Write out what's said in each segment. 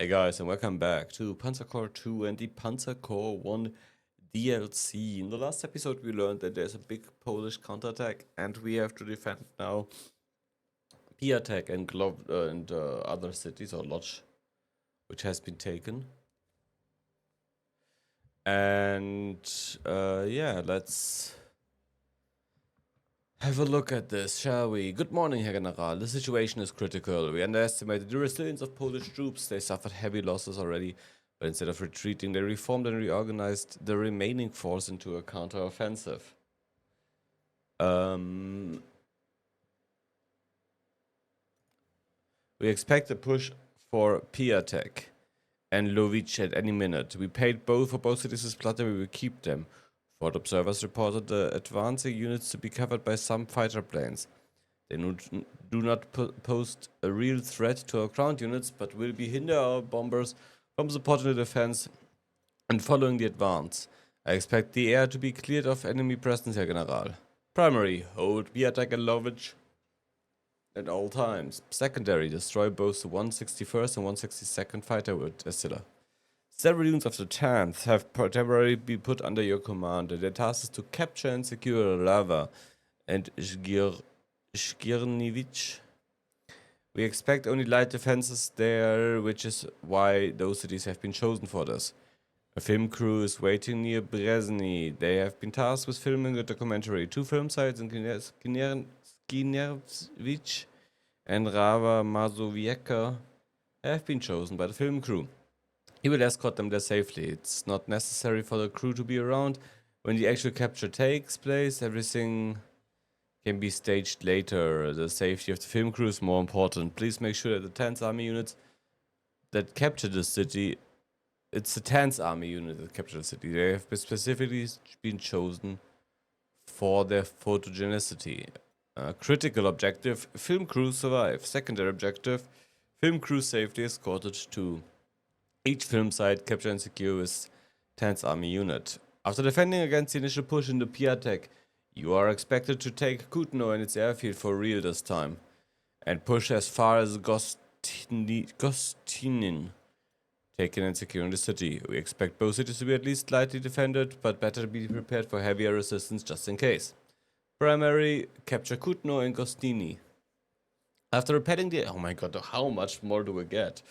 Hey guys, and welcome back to Panzercorps 2 and the Panzercorps 1 DLC. In the last episode we learned that there's a big Polish counterattack and we have to defend now Piatok and other cities, or Lodz, which has been taken. And yeah, let's have a look at this, shall we? Good morning, Herr General. The situation is critical. We underestimated the resilience of Polish troops. They suffered heavy losses already, but instead of retreating, they reformed and reorganized the remaining force into a counteroffensive. We expect a push for Piatok and Lodz at any minute. We paid both for both cities with blood and we will keep them. Fort observers reported the advancing units to be covered by some fighter planes. They do not pose a real threat to our ground units, but will be hinder our bombers from supporting the defense and following the advance. I expect the air to be cleared of enemy presence, Herr General. Primary, hold Piatok and Lodz at all times. Secondary, destroy both the 161st and 162nd Fighter with Estilla. Several units of the 10th have temporarily been put under your command, and their task is to capture and secure Lava and Skirnivich. We expect only light defenses there, which is why those cities have been chosen for this. A film crew is waiting near Brezhny. They have been tasked with filming a documentary. 2 film sites in Skirnivich and Rava Mazowiecka have been chosen by the film crew. He will escort them there safely. It's not necessary for the crew to be around when the actual capture takes place. Everything can be staged later. The safety of the film crew is more important. Please make sure that the 10th Army units that capture the city... It's the 10th Army unit that captured the city. They have specifically been chosen for their photogenicity. Critical objective, film crew survive. Secondary objective, film crew safely escorted to each film site, capture and secure with 10th Army unit. After defending against the initial push into Piatok, you are expected to take Kutno and its airfield for real this time, and push as far as Gostinin, taking and securing the city. We expect both cities to be at least slightly defended, but better be prepared for heavier resistance just in case. Primary, capture Kutno and Gostini. After repelling the... Oh my god, how much more do we get?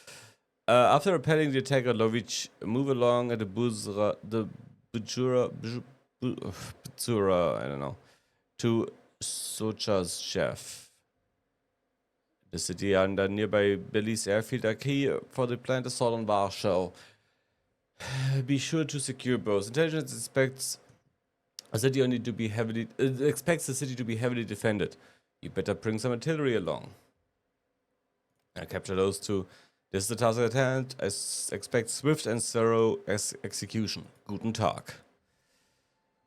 After repelling the attacker Lodz, move along at the Buzura, I don't know, to Socha's chef. The city and the nearby Belize airfield are key for the planned assault on Warsaw. Be sure to secure both. Intelligence expects the city to be heavily defended. You better bring some artillery along. I capture those two. This is the task at hand. I expect swift and thorough execution. Guten Tag.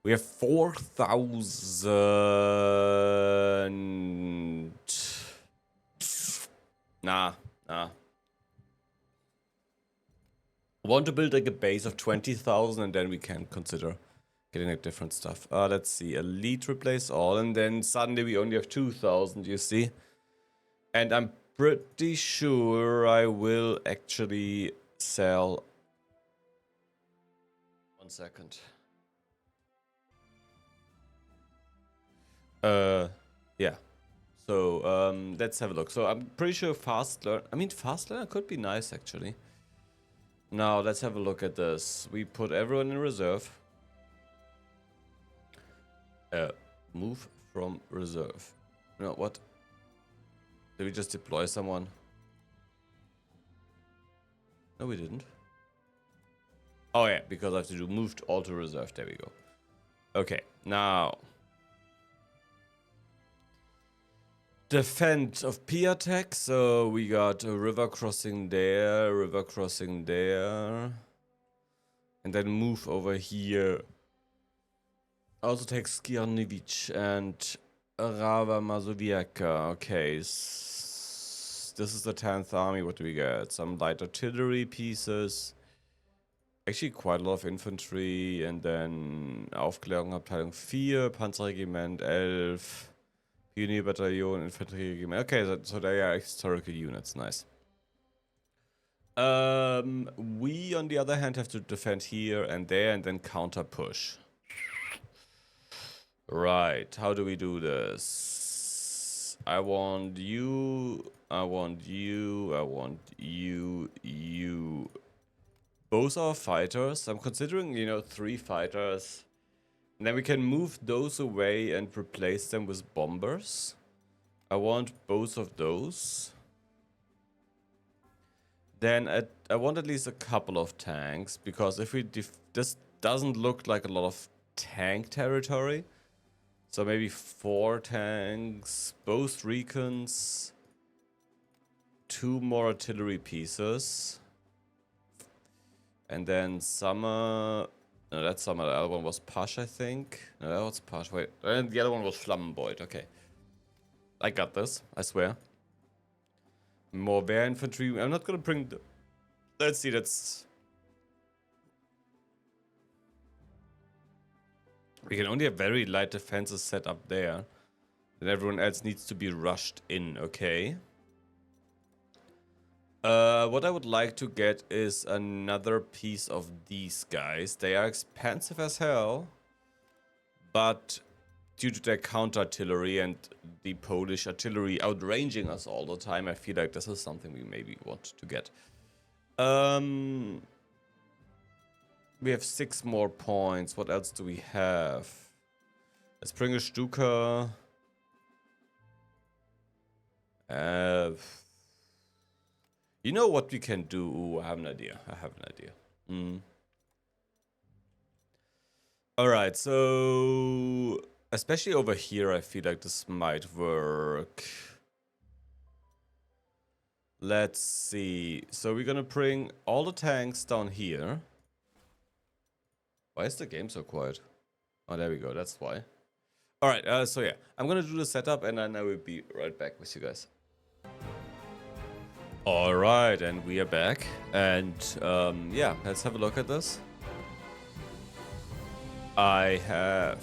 We have 4,000... Nah. I want to build like a base of 20,000 and then we can consider getting like different stuff. Let's see. Elite replace all, and then suddenly we only have 2,000, you see. And I'm pretty sure I will actually sell... One second. Yeah. So, let's have a look. So, I'm pretty sure fast learner could be nice, actually. Now, let's have a look at this. We put everyone in reserve. Move from reserve. No, what? Did we just deploy someone? No, we didn't. Oh yeah, because I have to do moved all to reserve. There we go. Okay, now. Defend of Piatok. So we got a river crossing there, and then move over here. Also take Skirnivich and Rava Mazowiecka. Okay, this is the 10th Army. What do we get? Some light artillery pieces. Actually quite a lot of infantry. And then Aufklärung Abteilung 4, Panzerregiment 11, Pionierbataillon, Infantry Regiment. Okay, so they are historical units. Nice. We, on the other hand, have to defend here and there and then counter push. Right, how do we do this? I want you, I want you, I want you, you. Both are fighters. I'm considering, you know, 3 fighters. And then we can move those away and replace them with bombers. I want both of those. Then I want at least a couple of tanks, because if we this doesn't look like a lot of tank territory. So maybe 4 tanks, both Recons, 2 more artillery pieces. And then Summer... No, that's Summer. The other one was Pash, I think. No, that was Pash. Wait. And the other one was Flammenbeut. Okay. I got this. I swear. More Wehr infantry. I'm not gonna bring the... Let's see, that's... We can only have very light defenses set up there. Then everyone else needs to be rushed in, okay? What I would like to get is another piece of these guys. They are expensive as hell, but due to their counter-artillery and the Polish artillery outranging us all the time, I feel like this is something we maybe want to get. We have 6 more points. What else do we have? Let's bring a Stuka. You know what we can do? Ooh, I have an idea. Alright, so... Especially over here, I feel like this might work. Let's see. So we're gonna bring all the tanks down here. Why is the game so quiet? Oh, there we go. That's why. Alright, so yeah. I'm gonna do the setup and then I will be right back with you guys. Alright, and we are back. And yeah, let's have a look at this. I have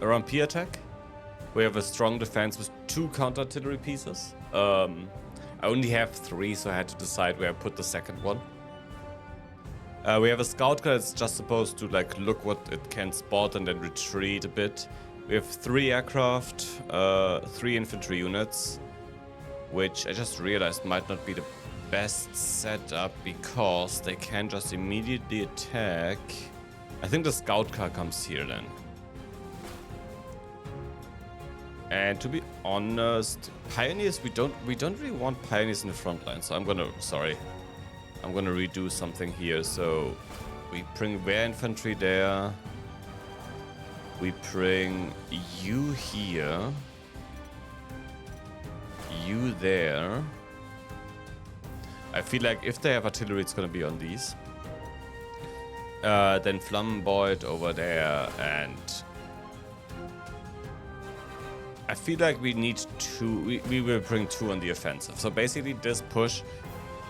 around Piatok. We have a strong defense with 2 counter-artillery pieces. I only have 3, so I had to decide where I put the second one. We have a scout car that's just supposed to like look what it can spot and then retreat a bit. We have 3 aircraft, 3 infantry units, which I just realized might not be the best setup because they can just immediately attack. I think the scout car comes here then. And to be honest, pioneers, we don't really want pioneers in the front line, so I'm gonna redo something here. So we bring Wehr infantry there. We bring you here. You there. I feel like if they have artillery, it's gonna be on these. Then Flammenbeut over there, and I feel like we need 2. We will bring 2 on the offensive. So basically, this push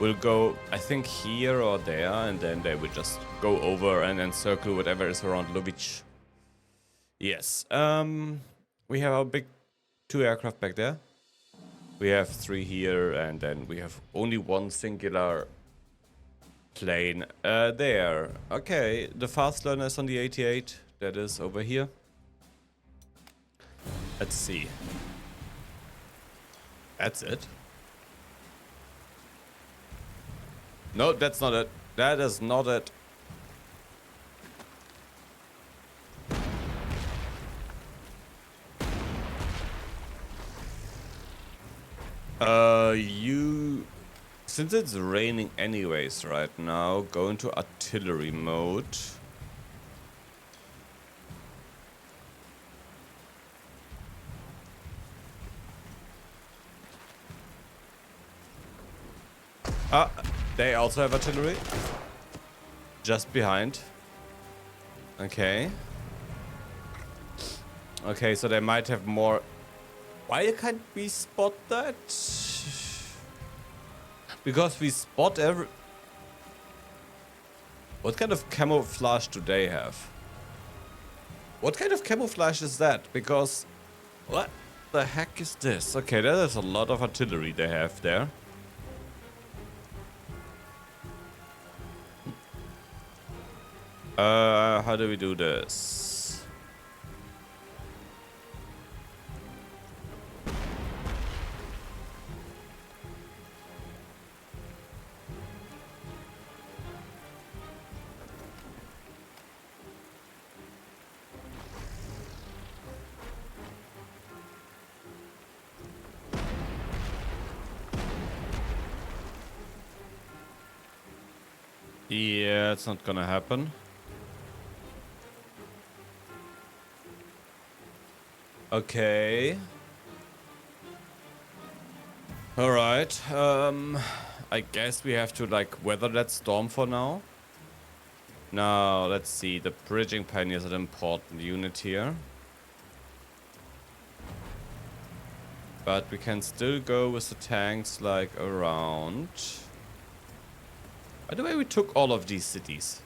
will go, I think, here or there, and then they will just go over and then circle whatever is around Lodz. Yes. We have our big 2 aircraft back there. We have 3 here, and then we have only 1 singular plane there. Okay, the fast learner is on the 88. That is over here. Let's see. That's it. No, that's not it. That is not it. Since it's raining anyways right now, go into artillery mode. Ah, they also have artillery. Just behind. Okay. Okay, so they might have more. Why can't we spot that? Because we spot every... What kind of camouflage do they have? What kind of camouflage is that? Because... What the heck is this? Okay, that is a lot of artillery they have there. How do we do this? Yeah, it's not gonna happen. Okay. Alright, I guess we have to, like, weather that storm for now. Now, let's see, the bridging pioneers are an important unit here. But we can still go with the tanks, like, around. By the way, we took all of these cities.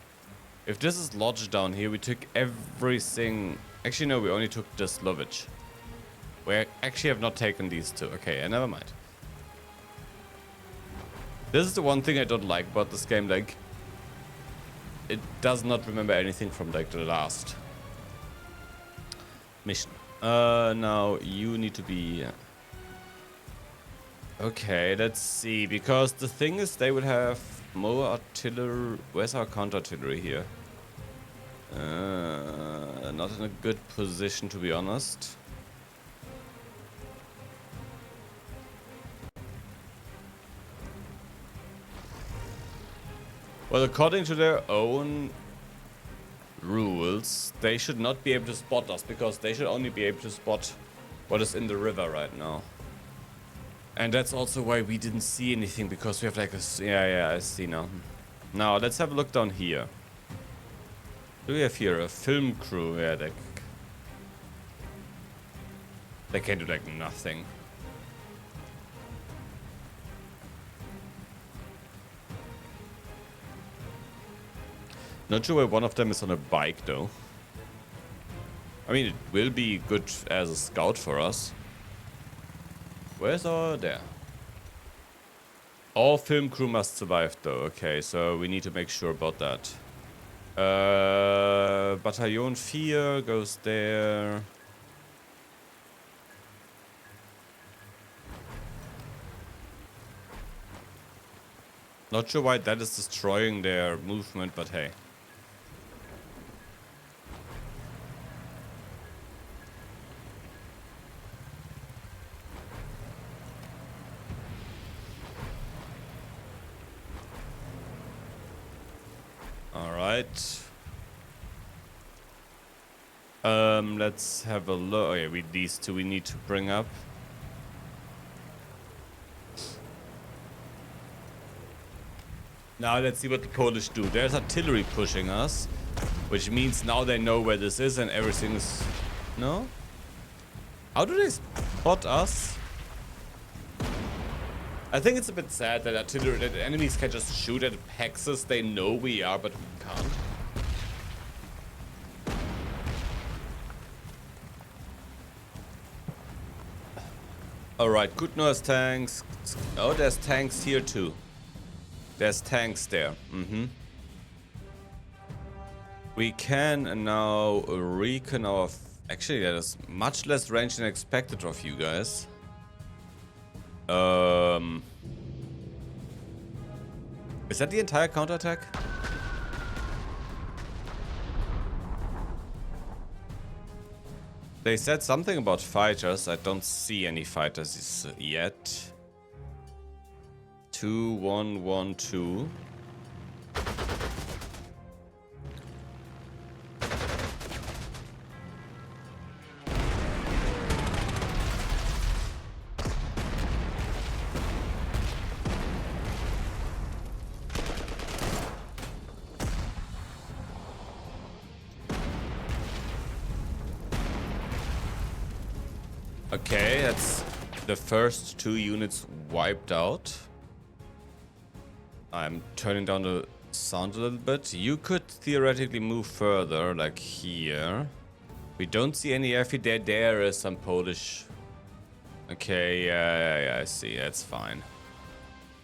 If this is Lodz down here, we took everything. Actually, no, we only took this Lovich. We actually have not taken these two. Okay, never mind. This is the one thing I don't like about this game. Like, it does not remember anything from, like, the last mission. Now you need to be... Okay, let's see. Because the thing is, they would have more artillery. Where's our counter-artillery here? Not in a good position, to be honest. Well, according to their own rules, they should not be able to spot us, because they should only be able to spot what is in the river right now. And that's also why we didn't see anything, because we have like a... Yeah, I see now. Now, let's have a look down here. Do we have here a film crew? Yeah, they can do like nothing. Not sure why one of them is on a bike, though. I mean, it will be good as a scout for us. Where's our... There. All film crew must survive, though. Okay, so we need to make sure about that. Battalion 4 goes there. Not sure why that is destroying their movement, but hey. Alright. Let's have a look. Oh yeah, these two we need to bring up. Now let's see what the Polish do. There's artillery pushing us, which means now they know where this is and everything is... No? How do they spot us? I think it's a bit sad that artillery, that enemies can just shoot at hexes they know we are, but we can't. Alright, good noise tanks. Oh, there's tanks here too. There's tanks there. We can now recon our... Actually, that is much less range than expected of you guys. Is that the entire counterattack? They said something about fighters. I don't see any fighters yet. 2, 1, 1, 2. Okay, that's the first 2 units wiped out. I'm turning down the sound a little bit. You could theoretically move further, like here. We don't see any airfield there. There is some Polish. Okay, yeah, I see. That's fine.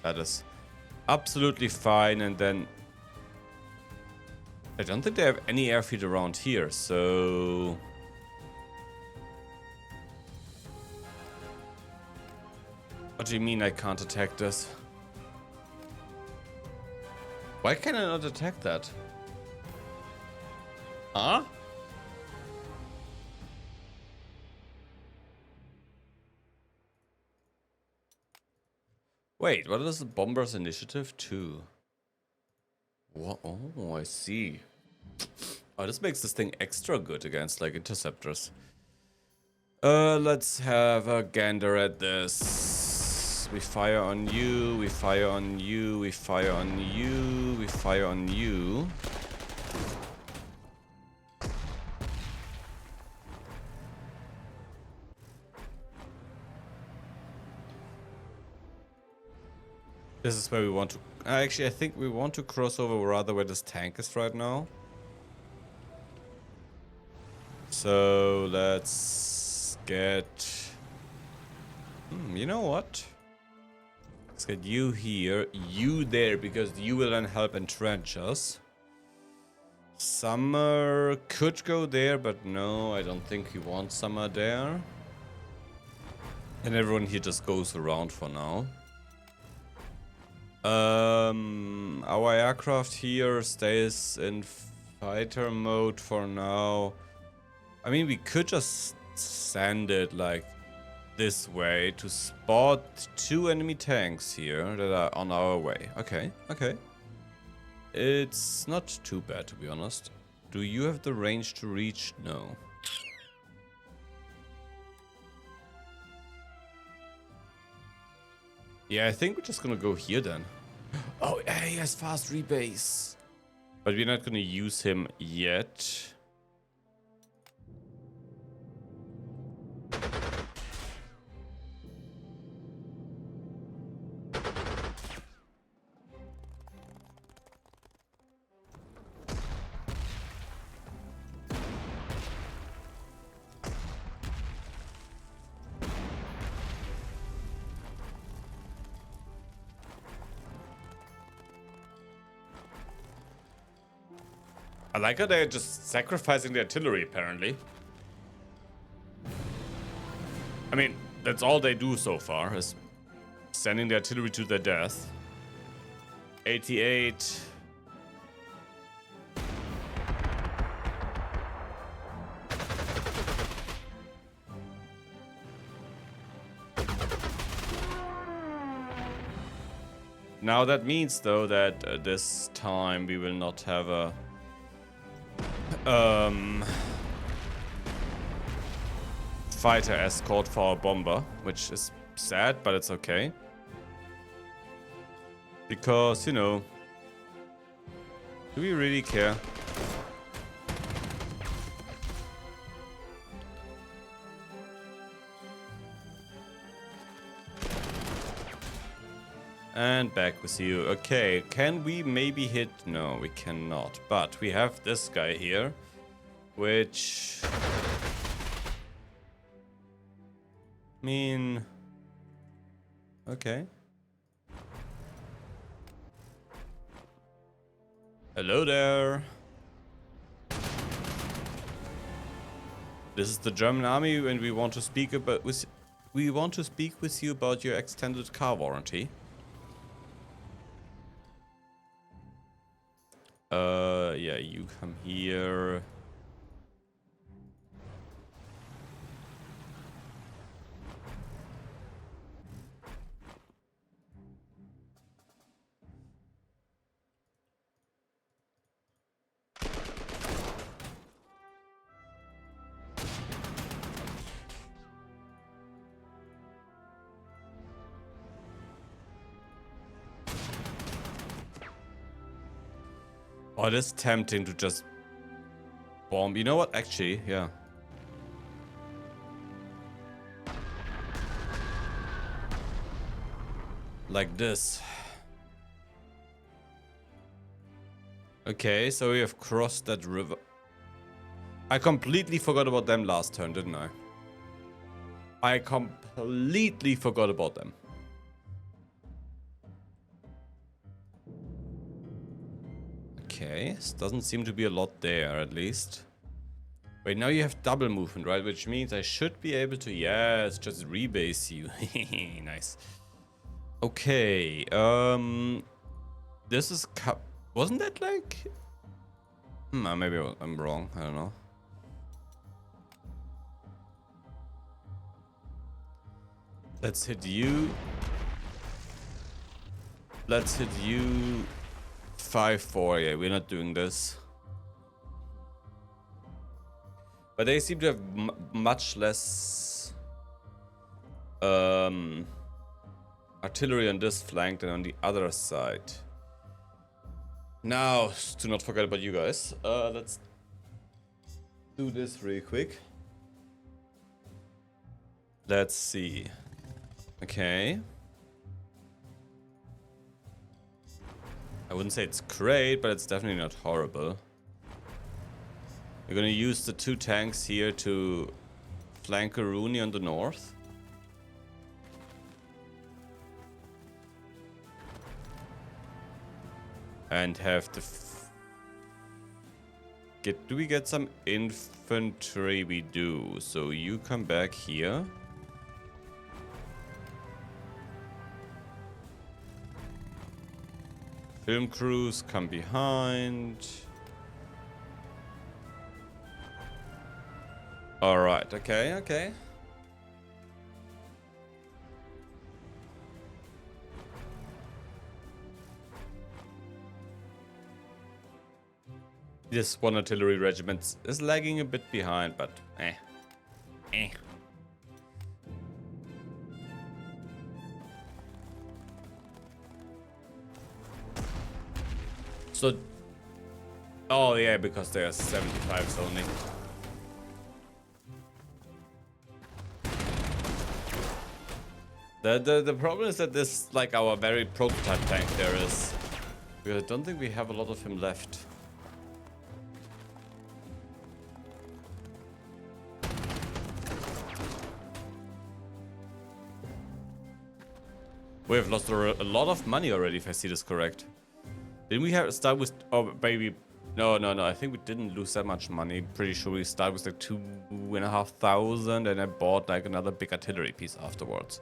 That is absolutely fine. And then I don't think they have any airfield around here, so... What do you mean I can't attack this? Why can I not attack that? Huh? Wait, what is the Bomber's Initiative 2? What? Oh, I see. Oh, this makes this thing extra good against, like, interceptors. Let's have a gander at this. We fire on you, we fire on you, we fire on you, we fire on you. This is where we want to... Actually, I think we want to cross over rather where this tank is right now. So, let's get... you know what? Let's get you here, you there, because you will then help entrench us. Summer could go there, but no, I don't think we want Summer there. And everyone here just goes around for now. Our aircraft here stays in fighter mode for now. I mean, we could just send it like this way to spot 2 enemy tanks here that are on our way. Okay, okay. It's not too bad, to be honest. Do you have the range to reach? No. Yeah, I think we're just gonna go here then. Oh, he has fast rebase. But we're not gonna use him yet. I like how they're just sacrificing the artillery, apparently. I mean, that's all they do so far, is sending the artillery to their death. 88. Now that means, though, that this time we will not have a... fighter escort for our bomber, which is sad, but it's okay. Because, you know, do we really care? And back with you. Okay, can we maybe hit? No, we cannot. But we have this guy here, which... I mean... Okay. Hello there. This is the German army, and we want to speak about with you about your extended car warranty. Yeah, you come here. Oh, it is tempting to just bomb. You know what? Actually, yeah. Like this. Okay, so we have crossed that river. I completely forgot about them last turn, didn't I? I completely forgot about them. Okay, this doesn't seem to be a lot there, at least. Wait, now you have double movement, right? Which means I should be able to, yes, just rebase you. Nice. Okay, this is, wasn't that like, maybe I'm wrong, I don't know. Let's hit you. Let's hit you. 5-4, yeah, we're not doing this. But they seem to have much less artillery on this flank than on the other side. Now, to not forget about you guys, let's do this real quick. Let's see. Okay. I wouldn't say it's great, but it's definitely not horrible. We're gonna use the 2 tanks here to flank Rooney on the north. And have the... do we get some infantry? We do. So you come back here. Film crews come behind. Alright, okay. This one artillery regiment is lagging a bit behind, but eh. So, oh yeah, because they are 75s only. The problem is that this, like, our very prototype tank there is. I don't think we have a lot of him left. We have lost a lot of money already, if I see this correct. Didn't we start with... Oh, maybe... No. I think we didn't lose that much money. Pretty sure we started with like 2,500 and I bought like another big artillery piece afterwards.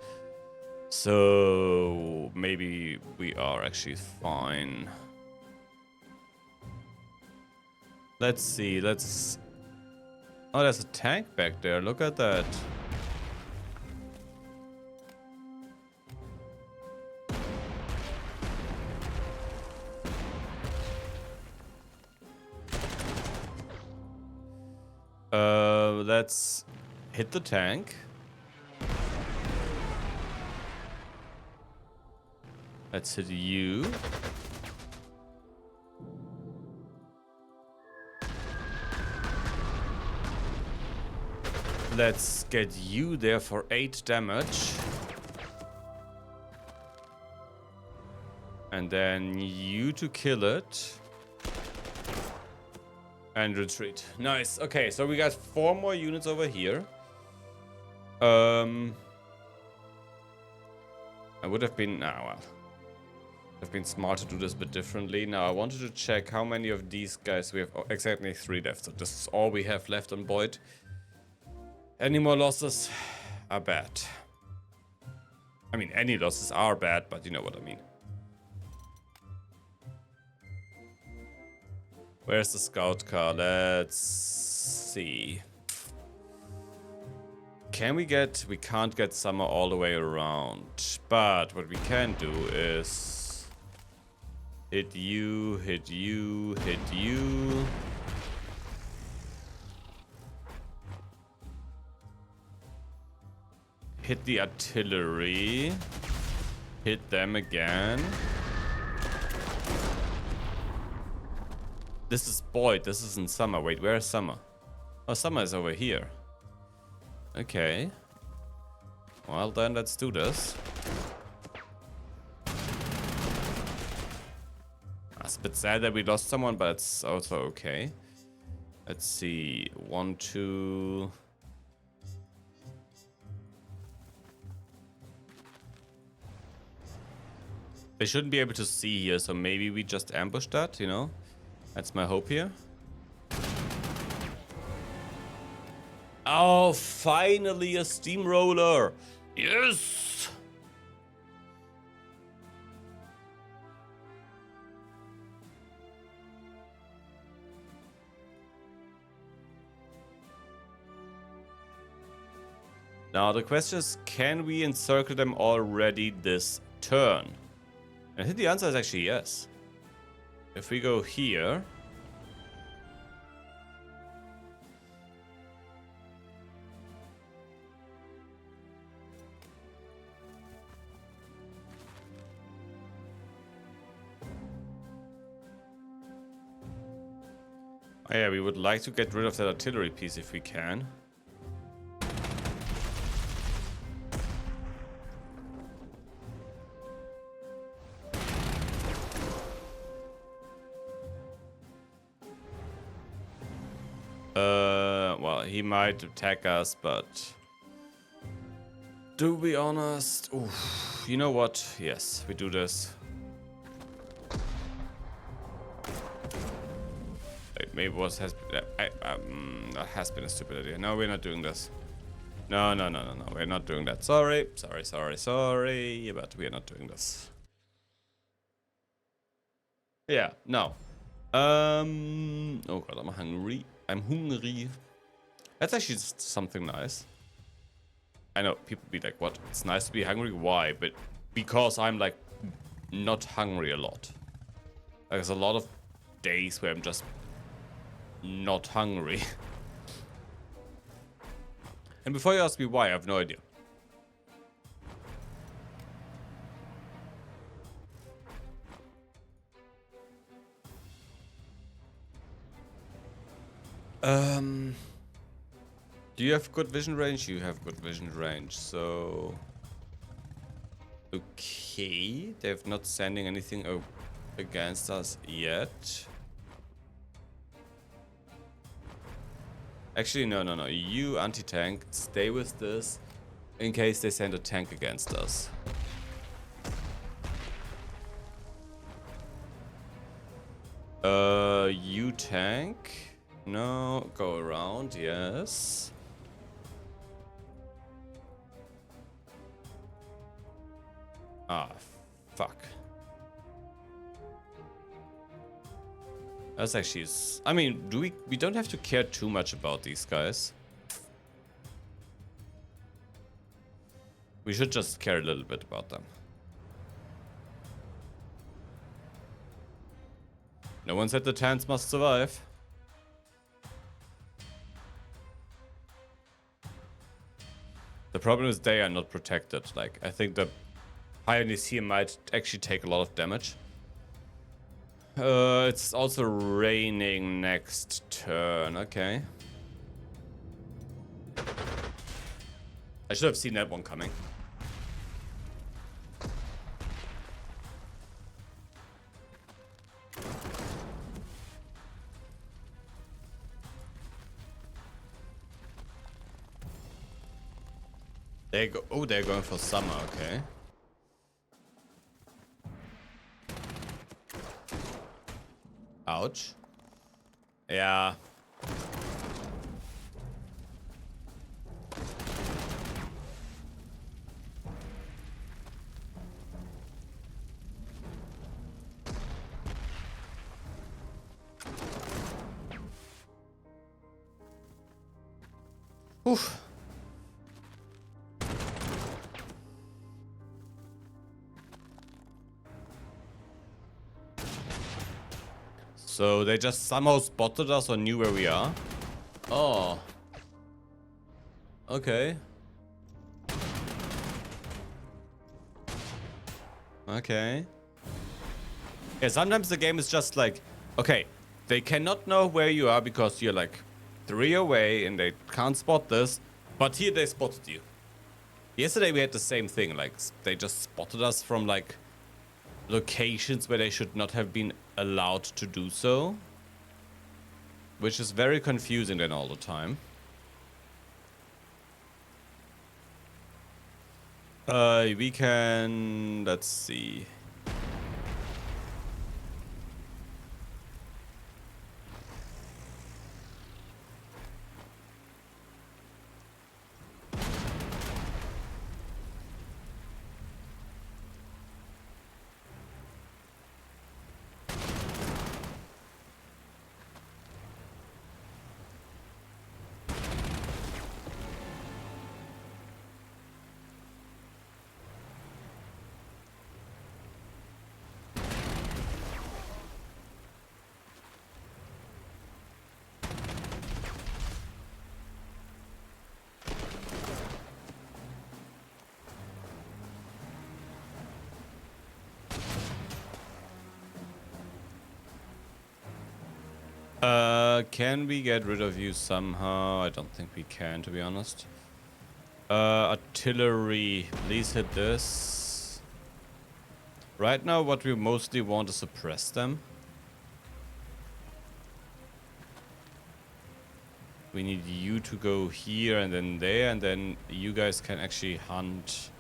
So... maybe we are actually fine. Let's see, let's... Oh, there's a tank back there. Look at that. Let's hit the tank. Let's hit you. Let's get you there for 8 damage. And then you to kill it. And retreat. Nice. Okay, so we got 4 more units over here. I would have been... well. Would have been smart to do this a bit differently. Now, I wanted to check how many of these guys we have. Oh, exactly 3 left. So this is all we have left on Boyd. Any more losses are bad. I mean, any losses are bad, but you know what I mean. Where's the scout car? Let's see. Can we get... We can't get summer all the way around. But what we can do is... hit you, hit you, hit you. Hit the artillery. Hit them again. This is Boyd, this isn't Summer. Wait, where is Summer? Oh, Summer is over here. Okay. Well then, let's do this. It's a bit sad that we lost someone, but it's also okay. Let's see. 1, 2... They shouldn't be able to see here, so maybe we just ambush that, you know? That's my hope here. Oh, finally a steamroller! Yes! Now the question is, can we encircle them already this turn? And I think the answer is actually yes. If we go here... Oh yeah, we would like to get rid of that artillery piece if we can. Well, he might attack us, but... To be honest... Oof, you know what? Yes, we do this. Maybe what has that has been a stupid idea. No, we're not doing this. No, we're not doing that. Sorry, but we are not doing this. Yeah, no. Oh god, I'm hungry. That's actually just something nice. I know people be like, "What? It's nice to be hungry." Why? But because I'm like not hungry a lot. Like, there's a lot of days where I'm just not hungry. And before you ask me why, I have no idea. Do you have good vision range? You have good vision range, so... Okay, they're not sending anything against us yet. Actually, no. You, anti-tank, stay with this in case they send a tank against us. You tank? No, go around, yes. Ah, fuck. That's actually... I mean, we don't have to care too much about these guys. We should just care a little bit about them. No one said the tanks must survive. The problem is they are not protected. Like, I think the pioneers here might actually take a lot of damage. It's also raining next turn. Okay. I should have seen that one coming. They go. Oh, they're going for summer. Okay. Ouch. Yeah. Oof. So they just somehow spotted us or knew where we are? Oh. Okay. Okay. Yeah, sometimes the game is just like, okay, they cannot know where you are because you're like 3 away and they can't spot this, but here they spotted you. Yesterday we had the same thing, like they just spotted us from like locations where they should not have been allowed to do so, which is very confusing then all the time. We can, let's see. Can we get rid of you somehow? I don't think we can, to be honest. Artillery, please hit this. Right now, what we mostly want is suppress them. We need you to go here and then there, and then you guys can actually hunt.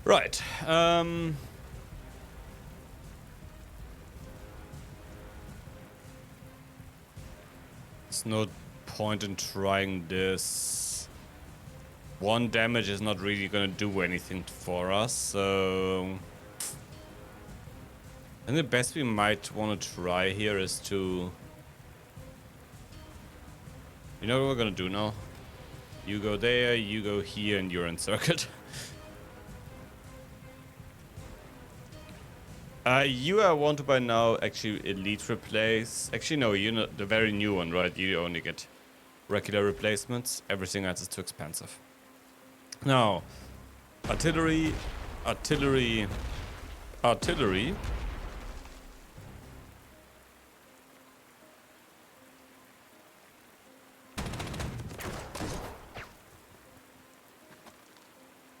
Right. There's no point in trying this. One damage is not really gonna do anything for us, so... And the best we might want to try here is to... You know what we're gonna do now? You go there, you go here, and you're encircled. You want to by now actually elite replace. Actually, no, you're not the very new one, right? You only get regular replacements. Everything else is too expensive. Now, artillery, artillery, artillery.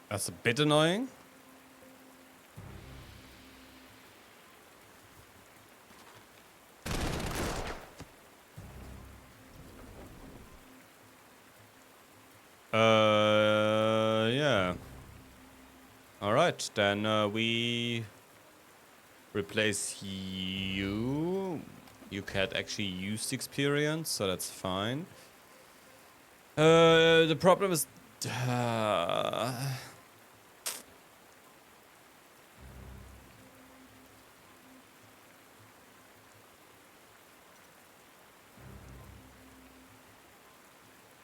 That's a bit annoying. Yeah. Alright, then we replace you. You can't actually use the experience, so that's fine. The problem is...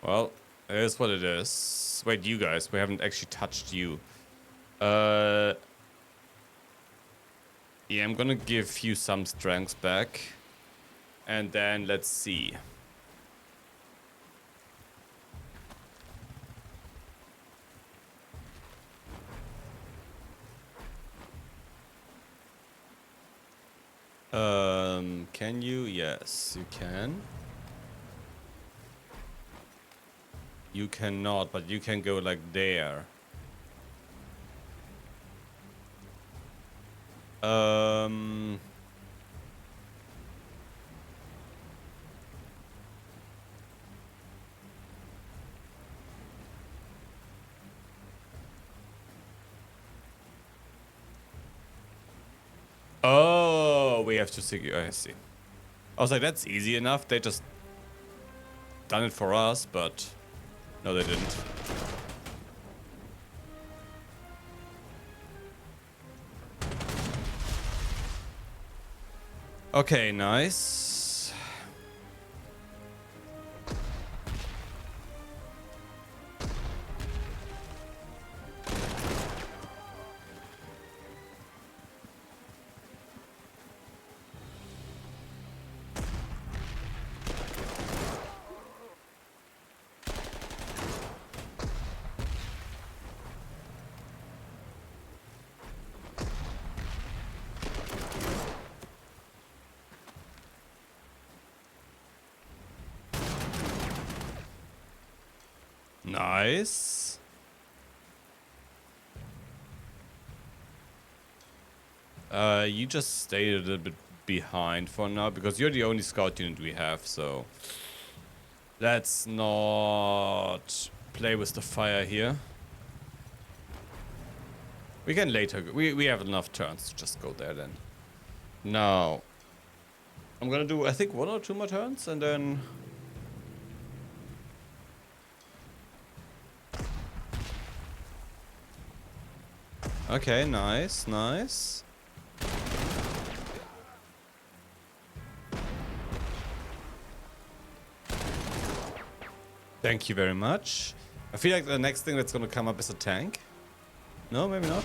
Well, here's what it is. Wait, you guys, we haven't actually touched you. Yeah, I'm gonna give you some strength back. And then let's see. Can you? Yes, you can. You cannot, but you can go like there. Oh, we have to secure. I see. I was like, that's easy enough. They just done it for us, but no, they didn't. Okay, nice. Nice. You just stay a little bit behind for now because you're the only scout unit we have, so let's not play with the fire here. We can later. We have enough turns to just go there then. Now, I'm gonna do I think 1 or 2 more turns and then. Okay, nice, nice. Thank you very much. I feel like the next thing that's gonna come up is a tank. No, maybe not.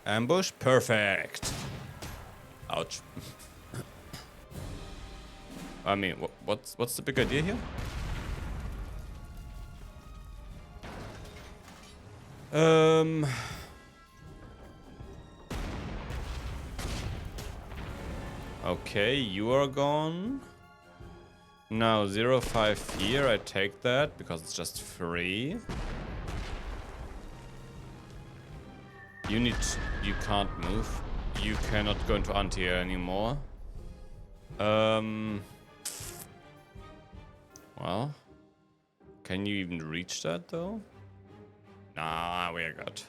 Ambush, perfect. Ouch. I mean, what's the big idea here? Okay, you are gone. Now 0-5 here, I take that because it's just free. You can't move. You cannot go into anti-air anymore. Well, can you even reach that though? Nah, we're good.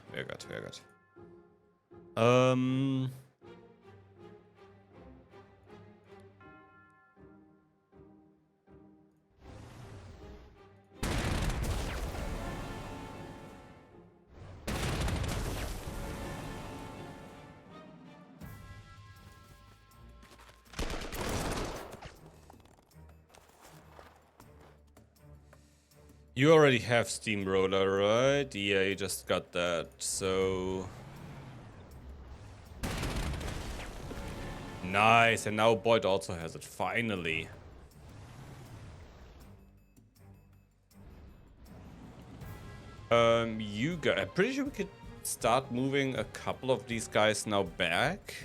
You already have Steamroller, right? Yeah, you just got that, so... Nice, and now Boyd also has it, finally. I'm pretty sure we could start moving a couple of these guys now back.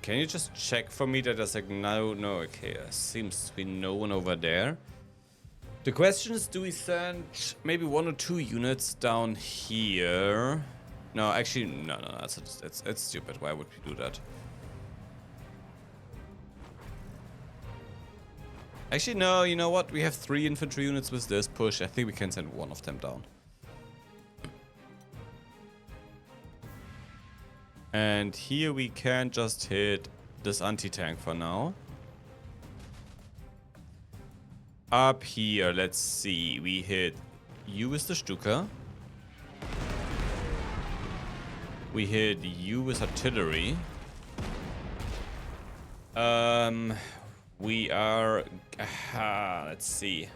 Can you just check for me that there's like no, okay, there seems to be no one over there. The question is, do we send maybe 1 or 2 units down here? No, actually, no, that's stupid. Why would we do that? Actually, no, you know what? We have 3 infantry units with this push. I think we can send 1 of them down. And here we can just hit this anti-tank for now. Up here, let's see. We hit you with the Stuka. We hit you with artillery. We are... let's see.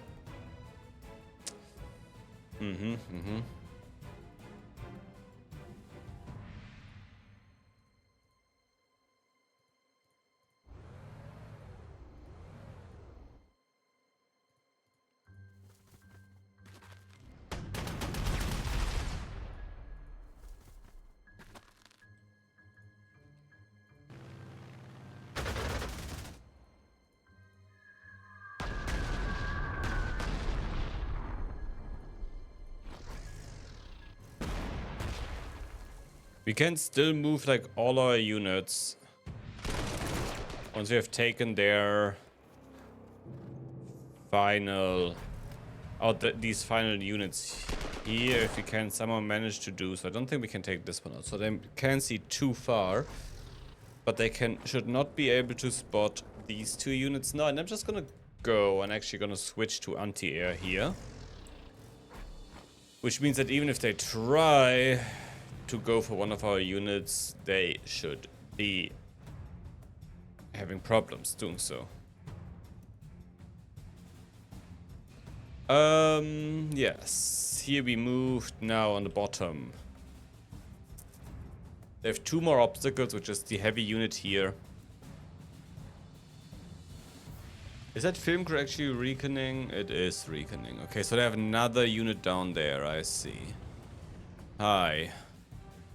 We can still move like all our units once we have taken their final these final units here, if we can somehow manage to do so. I don't think we can take this one out, so they can't see too far, but they should not be able to spot these 2 units now. And I'm just gonna go and actually gonna switch to anti-air here, which means that even if they try to go for one of our units, they should be having problems doing so. Yes, here we moved now on the bottom. They have 2 more obstacles, which is the heavy unit here. Is that film crew actually reconning? It is reconning. Okay, so they have another unit down there, I see. Hi.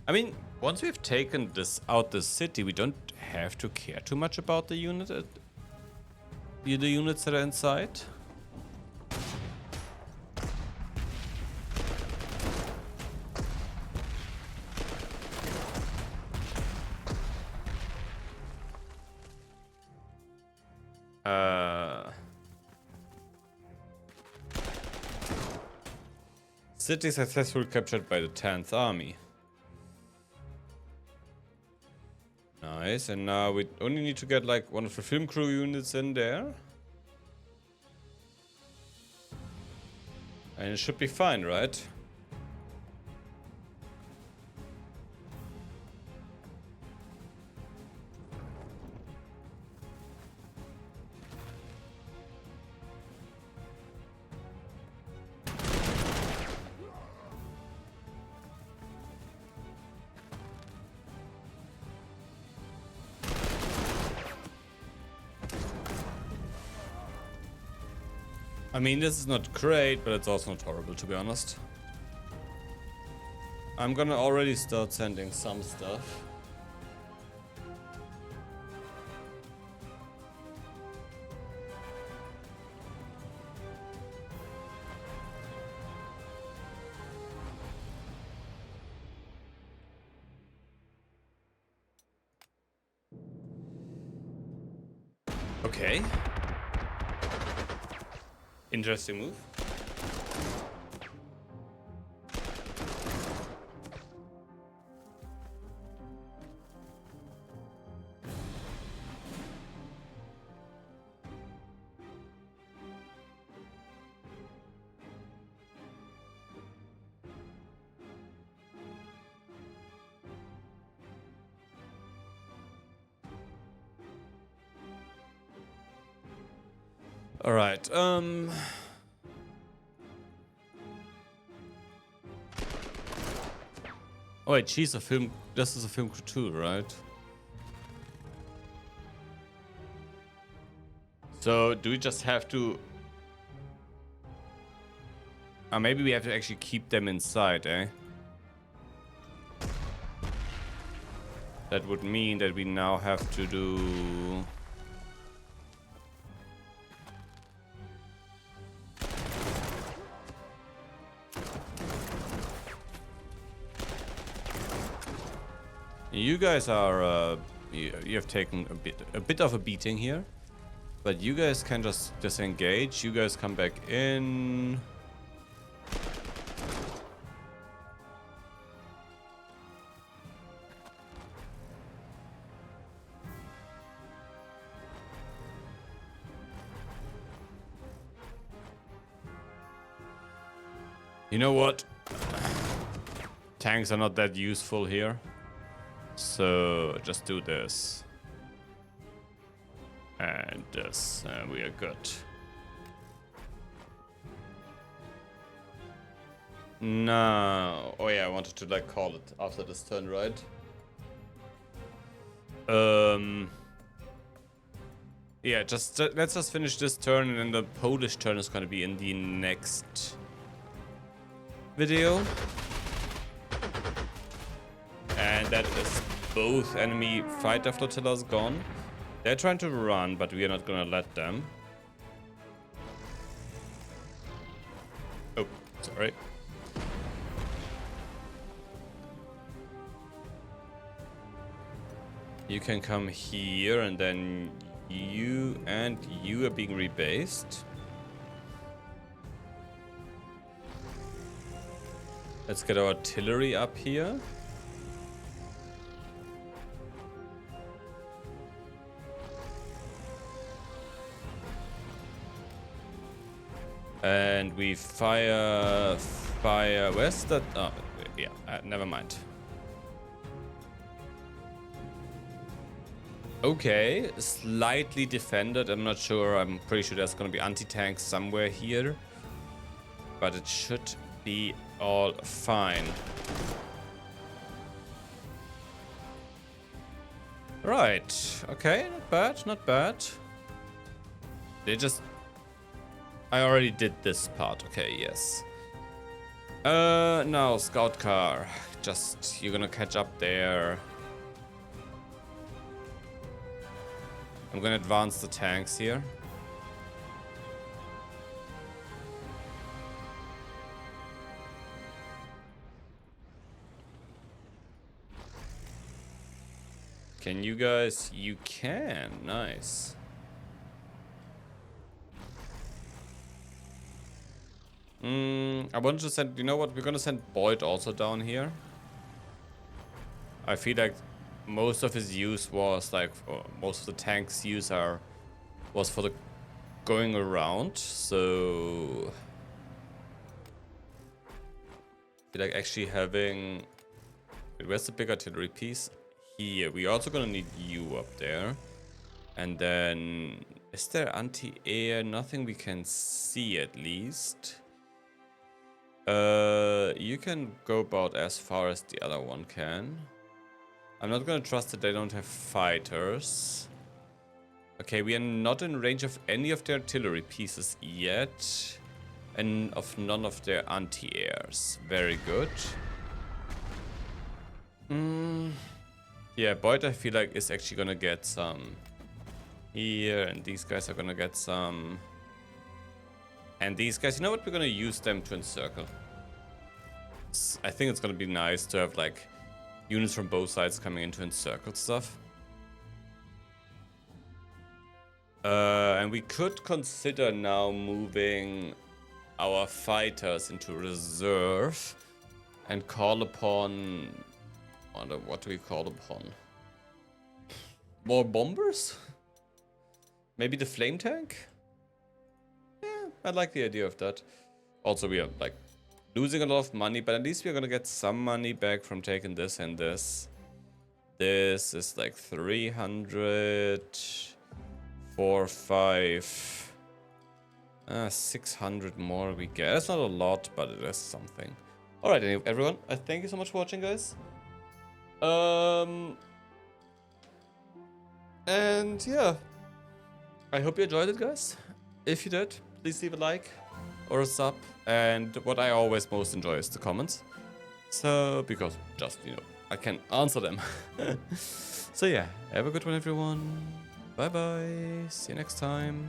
I mean, once we've taken this out the city, we don't have to care too much about the unit, the units that are inside. City successfully captured by the 10th Army. Nice, and now we only need to get like one of the film crew units in there. And it should be fine, right? I mean, this is not great, but it's also not horrible, to be honest. I'm gonna already start sending some stuff. Okay. Interesting move. All right. Oh wait, she's a film. This is a film crew too, right? So do we just have to? Maybe we have to actually keep them inside, eh? That would mean that we now have to do. You guys are, you have taken a bit of a beating here, but you guys can just disengage. You guys come back in. You know what? Tanks are not that useful here. So just do this. And this. And we are good. No. Oh yeah, I wanted to like call it after this turn, right? Yeah, just let's just finish this turn, and then the Polish turn is gonna be in the next video. And that is both enemy fighter flotillas gone. They're trying to run, but we are not gonna let them. Oh, sorry. You can come here, and then you are being rebased. Let's get our artillery up here. And we fire. Where's that? Oh, yeah, never mind. Okay, slightly defended. I'm not sure. I'm pretty sure there's gonna be anti-tanks somewhere here. But it should be all fine. Right. Okay, not bad, not bad. They just... I already did this part. Okay, yes. Now, scout car. Just, you're gonna catch up there. I'm gonna advance the tanks here. Can you guys? You can. Nice. I wanted to send, you know what, we're gonna send Boyd also down here. I feel like most of his use was like, most of the tank's use was for the going around, so I feel like actually having, wait, where's the big artillery piece? Here, we're also gonna need you up there. And then, is there anti-air? Nothing we can see at least. You can go about as far as the other one can. I'm not gonna trust that they don't have fighters. Okay, we are not in range of any of their artillery pieces yet. And of none of their anti-airs. Very good. Yeah, Boyd I feel like is actually gonna get some here. And these guys are gonna get some. And these guys, you know what? We're gonna use them to encircle. I think it's gonna be nice to have like units from both sides coming in to encircle stuff. And we could consider now moving our fighters into reserve and call upon... What do we call upon? More bombers? Maybe the flame tank? Yeah, I like the idea of that. Also, we are like losing a lot of money, but at least we're gonna get some money back from taking this and this. This is like 300... 4, 5, 600 more we get. That's not a lot, but it is something. Alright, everyone, I thank you so much for watching, guys. And yeah, I hope you enjoyed it, guys. If you did, please leave a like or a sub. And what I always most enjoy is the comments. So, because just, you know, I can answer them. So yeah, have a good one, everyone. Bye bye. See you next time.